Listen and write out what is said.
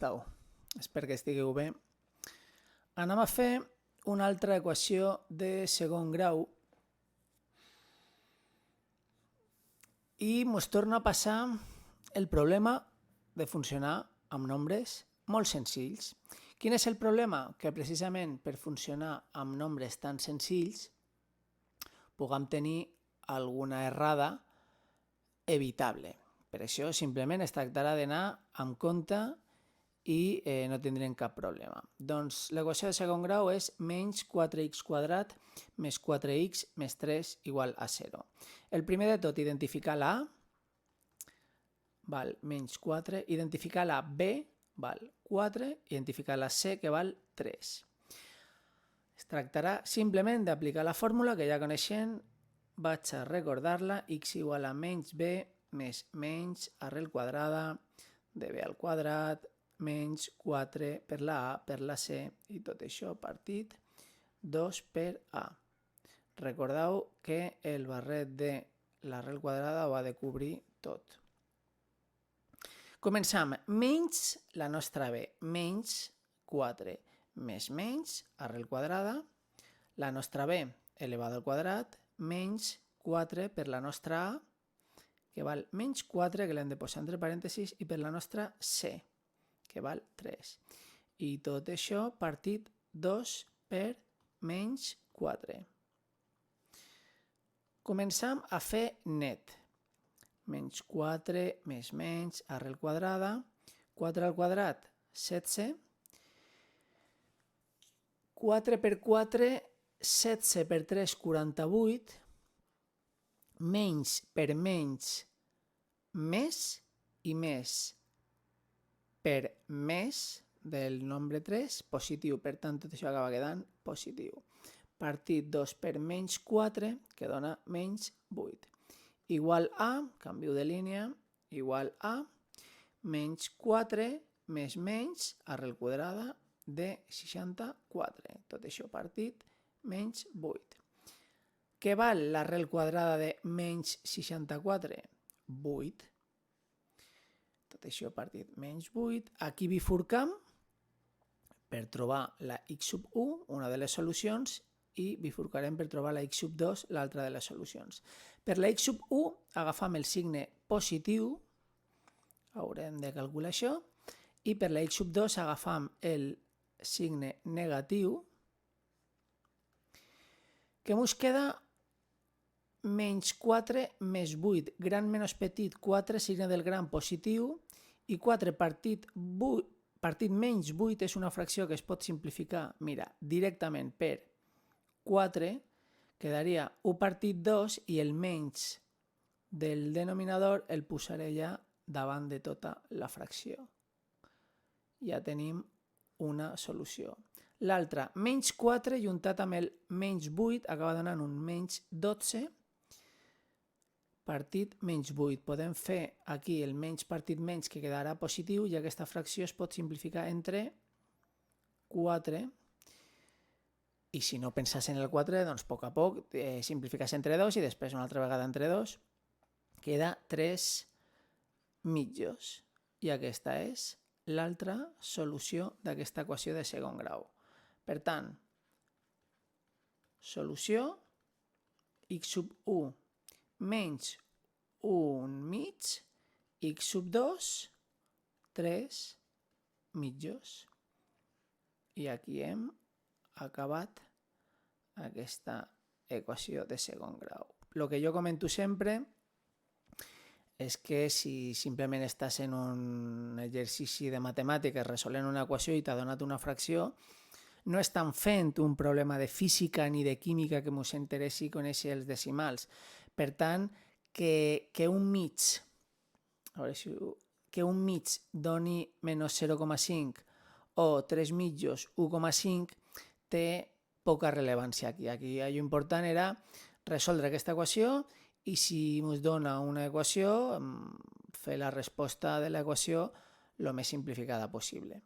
esteu? Espero que estigueu bé. Anem a fer una altra equació de segon grau i ens torna a passar el problema de funcionar amb nombres molt senzills. Quin és el problema? Que precisament per funcionar amb nombres tan senzills puguem tenir alguna errada evitable. Per això simplement es tractarà d'anar amb compte i no tindrem cap problema. Doncs l'equació de segon grau és menys 4x quadrat més 4x més 3 igual a 0. El primer de tot, identificar la A, val menys 4, identificar la B, val 4, identificar la C, que val 3. Es tractarà simplement d'aplicar la fórmula que ja coneixem, vaig a recordar-la, x igual a menys b més menys arrel quadrada de b al quadrat menys 4 per la A per la C i tot això partit 2 per A. Recordeu que el barret de l'arrel quadrada ho ha de cobrir tot. Començam. Menys la nostra B, menys 4 més menys arrel quadrada, la nostra B elevada al quadrat, menys 4 per la nostra A, que val menys 4, que l'hem de posar entre parèntesis, i per la nostra C, que val 3. I tot això partit 2 per menys 4. Començam a fer net. Menys 4 més menys arrel quadrada, 4 al quadrat, 16. 4 per 4, 16 per 3, 48. Menys per menys, més i més per més del nombre 3, positiu. Per tant, tot això acaba quedant positiu. Partit 2 per menys 4, que dona menys 8. Igual a, canvio de línia, igual a menys 4 més menys arrel quadrada de 64. Tot això partit menys 8. Què val l'arrel quadrada de menys 64? 8. Tot això partit menys 8. Aquí bifurcam per trobar la x sub 1, una de les solucions, i bifurcarem per trobar la x sub 2, l'altra de les solucions. Per la x sub 1 agafam el signe positiu, haurem de calcular això, i per la x sub 2 agafam el signe negatiu, que ens queda menys 4 més 8, gran menys petit, 4, signe del gran positiu, i 4 partit menys 8 és una fracció que es pot simplificar, mira, directament per 4, quedaria 1 partit 2 i el menys del denominador el posaré ja davant de tota la fracció. Ja tenim una solució. L'altra, menys 4 juntat amb el menys 8 acaba donant un menys 12 partit menys 8. Podem fer aquí el menys partit menys, que quedarà positiu, i aquesta fracció es pot simplificar entre 4. I si no pensàs en el 4, doncs a poc simplifiques entre 2 i després una altra vegada entre 2. Queda 3 mitjos. I aquesta és l'altra solució d'aquesta equació de segon grau. Per tant, solució x sub 1 menys 1 mig, x sub 2, 3 mitjos. I aquí hem acabat aquesta equació de segon grau. El que jo comento sempre és que si simplement estàs en un exercici de matemàtiques resolent una equació i t'ha donat una fracció, no estan fent un problema de física ni de química que ens interessi conèixer els decimals. Per tant, que un mig doni menys 0,5 o 3 mitjos 1,5 té poca rellevància aquí. Aquí l'important era resoldre aquesta equació i si ens dona una equació, fer la resposta de l'equació el més simplificada possible.